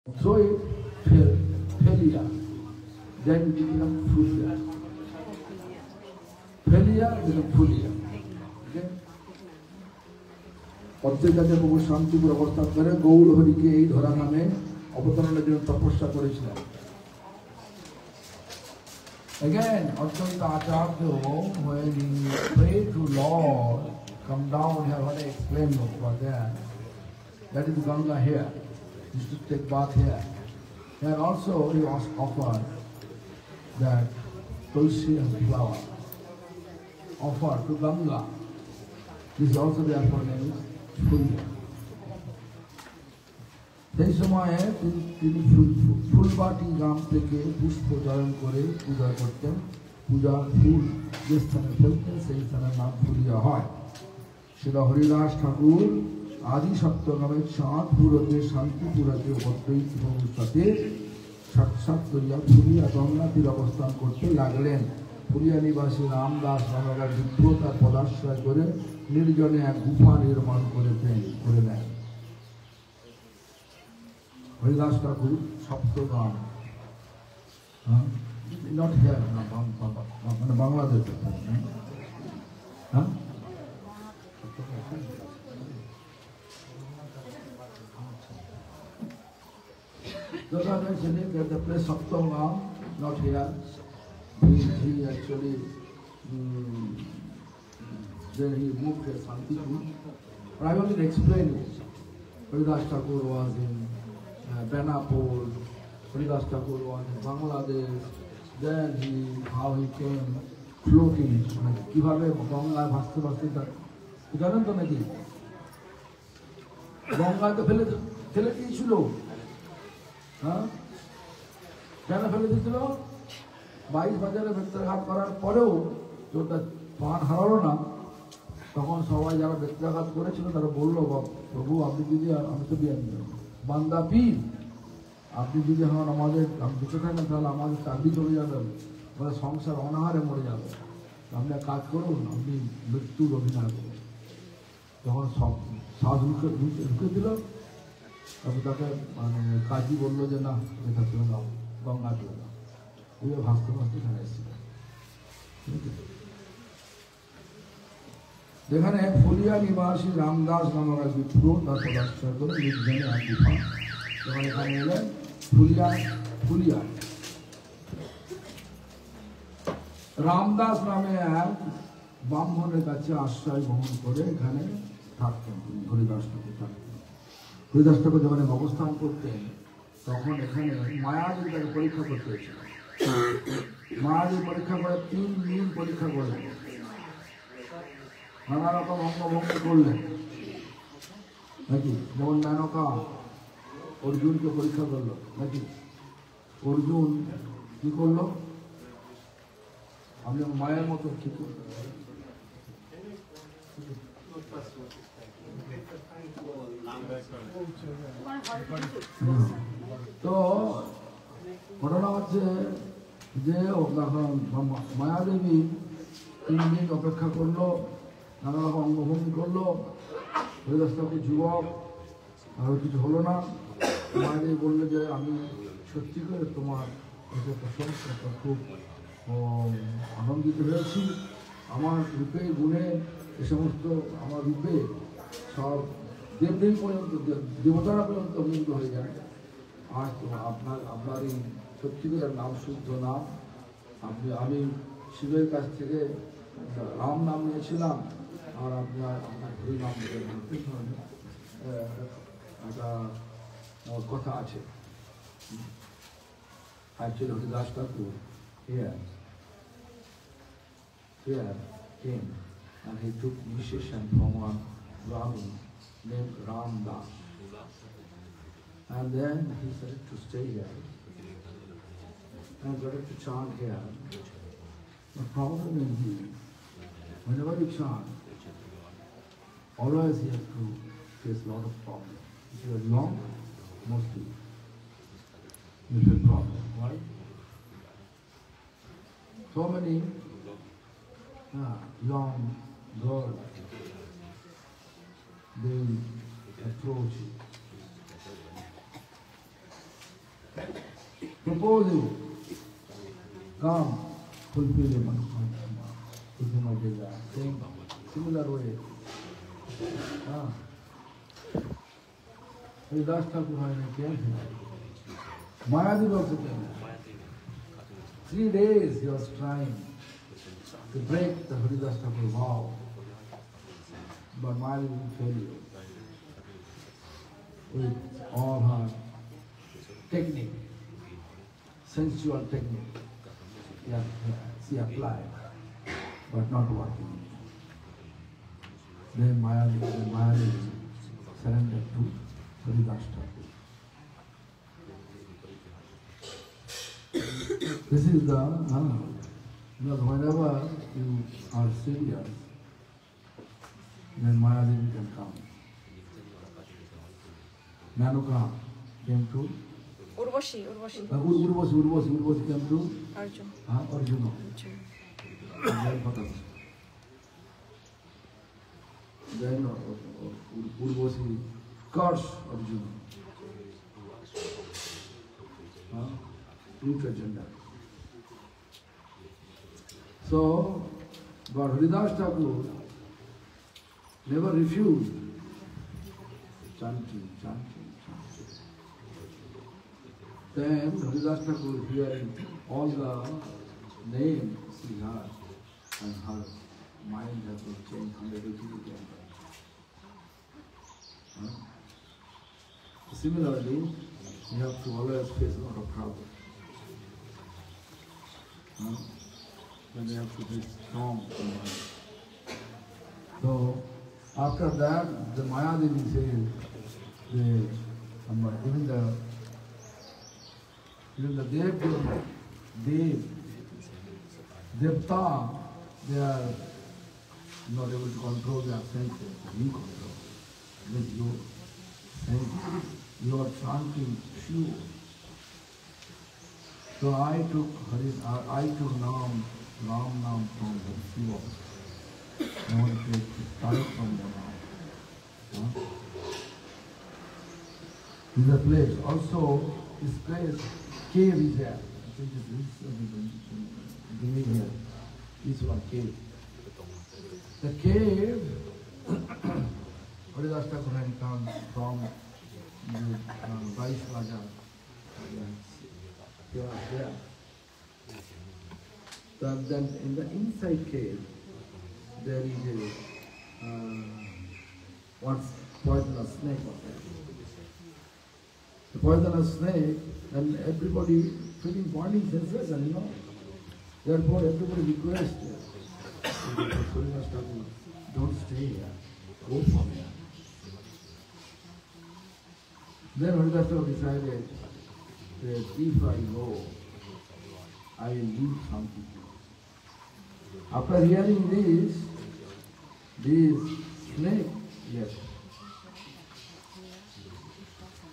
throw it, failure. Then it becomes failure. Failure becomes failure. Okay? প্রত্যেকটা প্রভু শান্তিপুর অবস্থান করে গৌর হরিকে এই ধরা নামে অবতরণের জন্য তপস্যা করেছিলেন। Again, Advaita Acharya, when he prayed to Lord, come down here, what I explained over there, that is Ganga here. He used to take bath here. And also he was offered that tulsi and flower, offered to Ganga. This is also therefore named Pulya. সেই সময়ে তিনি ফুলবাটি গ্রাম থেকে পুষ্প চয়ন করে পূজা করতেন। পূজার ফুল যে স্থানে ফেলতেন সেই স্থানের নাম ফুলিয়া হয়। সেটা হরিদাস ঠাকুর আদি সপ্তগ্রামের চাঁদপুরতে শান্তিপুরতে উপদ্রৈত প্রভুর সাথে সাক্ষাৎ করিয়া ফুলিয়া গঙ্গা তীর অবস্থান করতে লাগলেন। ফুলিয়া নিবাসী রামদাস নামক বিপ্র তার পদাশ্রয় করে নির্জনে এক গুফা নির্মাণ করে নেন। হরিদাস ঠাকুর সপ্তগ্রাম, নট হিয়ার, মানে বাংলাদেশ, হ্যাঁ those are mentioning that the place Saptangam, not here. He actually then he moved to Santipur. But I will explain it. Haridas Thakur was in Benapur. Haridas Thakur was in Bangladesh. Then how he came floating. কিভাবে গঙ্গায় ভাসতে ভাসতে জানেন তো নাকি? গঙ্গায় তো ফেলে দিয়েছিল। হ্যাঁ, কেন ফেলে দিয়েছিল? 22 বাজারে বেত্রাঘাত করার পরেও যখন প্রাণ হারালো না, তখন সবাই যারা বেত্রাঘাত করেছিল তারা বললো, প্রভু আপনি যদি, আমি তো বান্দা পীর, আপনি যদি এখন আমাদের বেঁচে থাকেন তাহলে আমাদের চাকরি চলে যাবে, আমাদের সংসার অনাহারে মরে যাবে, আপনি এক কাজ করুন, আপনি মৃত্যুর অভিনয় করুন। যখন শ্বাস ঢুকে দিল, তবে তাকে মানে কাজী বললো যে না, এটা চলে যাও, গঙ্গা চলে যাও। ওই ভাসতে ভাসতে এখানে এসেছিল। যেখানে ফুলিয়া নিবাসী রামদাস নামক এক বিপ্র তার পদাশ্রয় করে নির্জনে এক গুফা, যখন এখানে এলেন ফুলিয়া রামদাস নামে এক ব্রাহ্মণের কাছে আশ্রয় গ্রহণ করে এখানে থাকতেন। হরিদাস ঠাকুর থাকতেন। হরিদাস ঠাকুর যখন অবস্থান করতেন তখন এখানে মায়াদেবী তাকে পরীক্ষা করতে হয়েছিল। মায়াদেবী পরীক্ষা করে 3 দিন পরীক্ষা করলেন, নানা রকম অঙ্গভঙ্গি করলেন নাকি। যেমন মেনকা অর্জুনকে পরীক্ষা করলো নাকি। অর্জুন কি করলো? আপনি মায়ের মতো কি করলো? তো ঘটনা হচ্ছে যে মায়াদেবী 3 দিন অপেক্ষা করলো, নানা রকম অঙ্গভঙ্গি করলো। হরিদাস ঠাকুর যুবক, আর কিছু হলো না। মায়াদেবী বললো যে আমি সত্যি করে তোমার প্রশংসা খুব আনন্দিত হয়েছি। আমার রূপে গুণে এ সমস্ত, আমার রূপে সব দেবদেবী পর্যন্ত, দেবতারা পর্যন্ত মুগ্ধ হয়ে যায়। আর আপনার এই সত্যিকারের নাম শুদ্ধ নাম, আমি শিবের কাছ থেকে রাম নাম নিয়েছিলাম, আর আপনার হরি নাম একটা কথা আছে। Actually, Haridas Thakur here came and he took initiation from one Brahmin named Ramdas. And then he started to stay here and started to chant here. The problem is whenever you chant, always you have to face a lot of problems. If you are young, mostly you have problems. Why? So many young girls, they approach propose you, come, fulfill your manukama, fulfill my desire. Same, similar way. Haridas Thakur came here. Mayadev also came here. 3 days he was trying to break the Haridas Thakur vow, but Mayadev didn't fail you. With all her technique, sensual technique, yeah, she applied, but not working. Then Mayadevi surrendered to Haridas Thakur. This is whenever you are serious, then Mayadevi can come. Manuka came to Urvashi came to Arjuna. Then Urvashi cursed Arjuna. Future gender. So, but Haridas Thakur never refused chanting. Then Haridas Thakur, hearing all the names she had, and her mind has been changed 180 degrees. Similarly, you have to always face a lot of trouble. Then you have to be strong. So, after that, the Mayadevi says, even the Devta, they are not able to control their senses. You control. With your senses, you are chanting pure. So I took Ram Nam from the Shiva. I want to start from the Ram. In the place, also this place, cave is there. I think this here. This one cave. The cave, Haridas Thakur had come from Vice Raja. He was there. Then in the inside cave, there is a one poisonous snake was there. The poisonous snake, and everybody feeling burning sensation, you know. Therefore, everybody requested, don't stay here, go from here. Then Haridas Thakur decided that if I go, I will leave something. After hearing this snake, yes.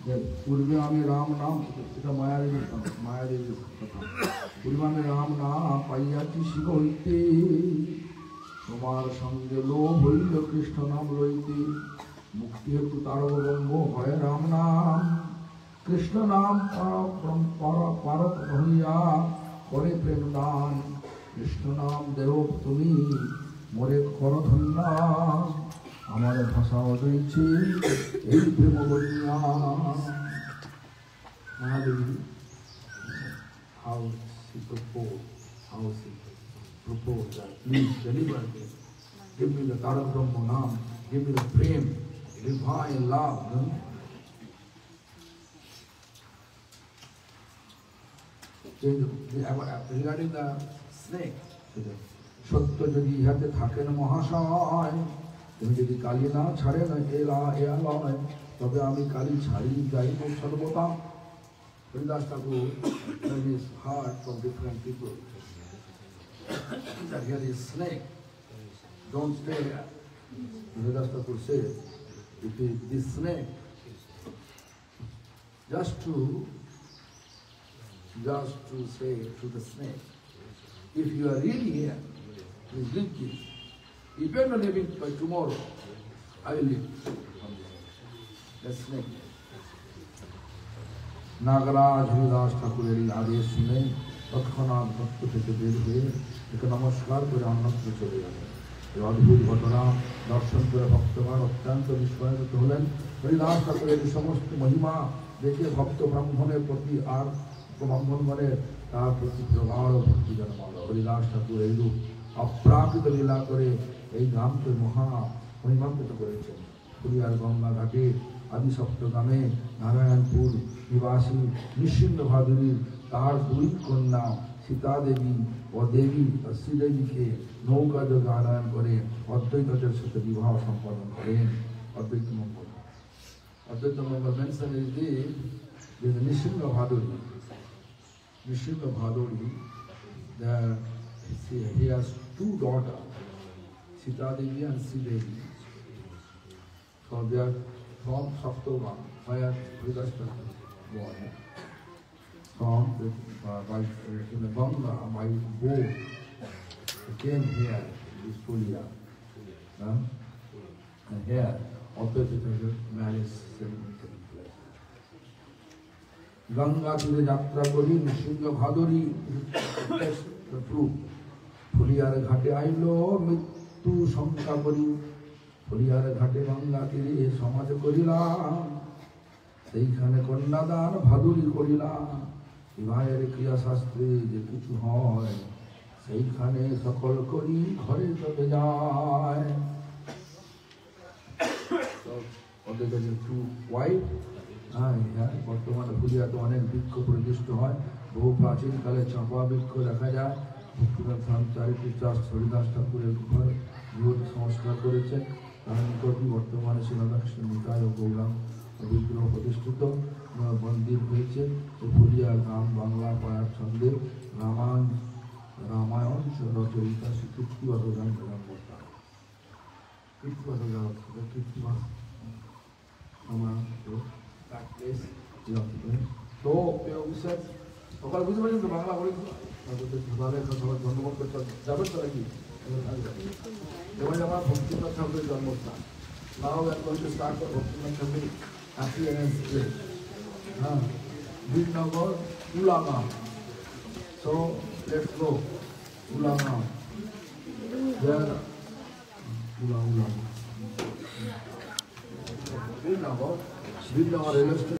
पूर्वे में राम नाम मायादेवी पूर्वा में राम नाम पाइयाची शिव हईते तुम्हार संगे लोभ हईल कृष्ण नाम लईते मुक्ति हेतु तारक ब्रह्म भय राम नाम कृष्ण नाम पारक भैया करे प्रेम दान कृष्ण नाम देव तुमी मोरे कर धन्ना हमारे भाषा অদৈছে এই প্রেম বলিয়া Mayadevi, how she proposed that please deliver me, give me the Tarak Brahma Naam, give me the prem, divine love. Regarding the snake, সত্য যদি ইহাতে থাকেন মহাশয় তুমি যদি কালী না ছাড়ে না এলায় তবে আমি কালী ছাড়ি যাইব সর্বদা Haridas Thakur heard his heart from different people that here is snake, don't stay here. Haridas Thakur said, if it is this snake, just to say to the snake, if you are really here, please leave it. If you are not leaving by tomorrow, I will leave. The snake. Nagraj Haridas ঠাকুরের এই আদেশ শুনে তৎক্ষণাৎ ভক্ত থেকে বের হয়ে একে নমস্কার করে অন্যত্র চলে গেলেন। এই অদ্ভুত ঘটনা দর্শন করে ভক্তগণ অত্যন্ত বিস্ময়িত হলেন। হরিদাস ঠাকুরের এই সমস্ত মহিমা দেখে ভক্ত ব্রাহ্মণের প্রতি আর ব্রাহ্মণগণের তার প্রতি প্রগাঢ় ভক্তি জন্মাল। হরিদাস ঠাকুর এইরূপ অপ্রাকৃত লীলা করে এই গ্রামকে মহা মহিমান্বিত করেছেন। ফুলিয়ার গঙ্গা ঘাটে আদি সপ্তগ্রামে নারায়ণপুর নিবাসী নিঃসিংহ ভাদুরীর তার দুই কন্যা সীতা দেবী ও দেবী শ্রীদেবীকে নৌকা যোগে আনয়ন করে অদ্বৈতের সাথে বিবাহ সম্পাদন করেন। অদ্বৈত মঙ্গল mentioned is the Nishinga Bhaduri. Nishinga Bhaduri, he has two daughters, Sita Devi and Sri Devi. So they are from Saptogam, where Haridas Thakur born. From in the Ganga, my boat came here, this Pulia, and here Advaita marriage ceremony taking place. Ganga তীরে যাত্রা করি নৃসিংহ ভাদুরী ফুলিয়ার ঘাটে আইল মৃত্যু শঙ্কা করি। ফুলিয়ার ঘাটে গঙ্গা তীরে সমাজ করিলাম, সেইখানে কন্যাদান ভাদুরী করিলাম। বিবাহের ক্রিয়াশাস্ত্রে যে কিছু হয়, সেইখানে সকল করি ঘরে তবে যায়। বর্তমানে ফুলিয়াতে অনেক বৃক্ষ প্রতিষ্ঠিত হয়। বহু প্রাচীনকালে চাঁপা বৃক্ষ দেখা যায়। হরিদাস ঠাকুরের ঘর গৃহ সংস্কার করেছেন। তার নিকটই বর্তমানে শিলাদাক্ষ নিকায় ও গৌরাঙ্গ বিগ্রহ প্রতিষ্ঠিত মন্দির হয়েছে। ফুলিয়া গ্রাম বাংলা পাড়ার ছন্দে রামায়ণ রচয়িতা শ্রী কীর্তিবাস জন্মগ্রহণ করতেন। কীর্তিবাস তো সকাল বুঝতে পারছেন তো বাংলা বলি সবাই জন্মগ্রহণ করতে যাবেন তো নাকি? এবার আমার ভক্তিনাথ ঠাকুরের জন্মস্থান। Now we are going to start the Bhaktivinoda Thakur appearance place. Vidnagar, Ulama. So let's go. Ulama. There, Ulama. Vidnagar railway station.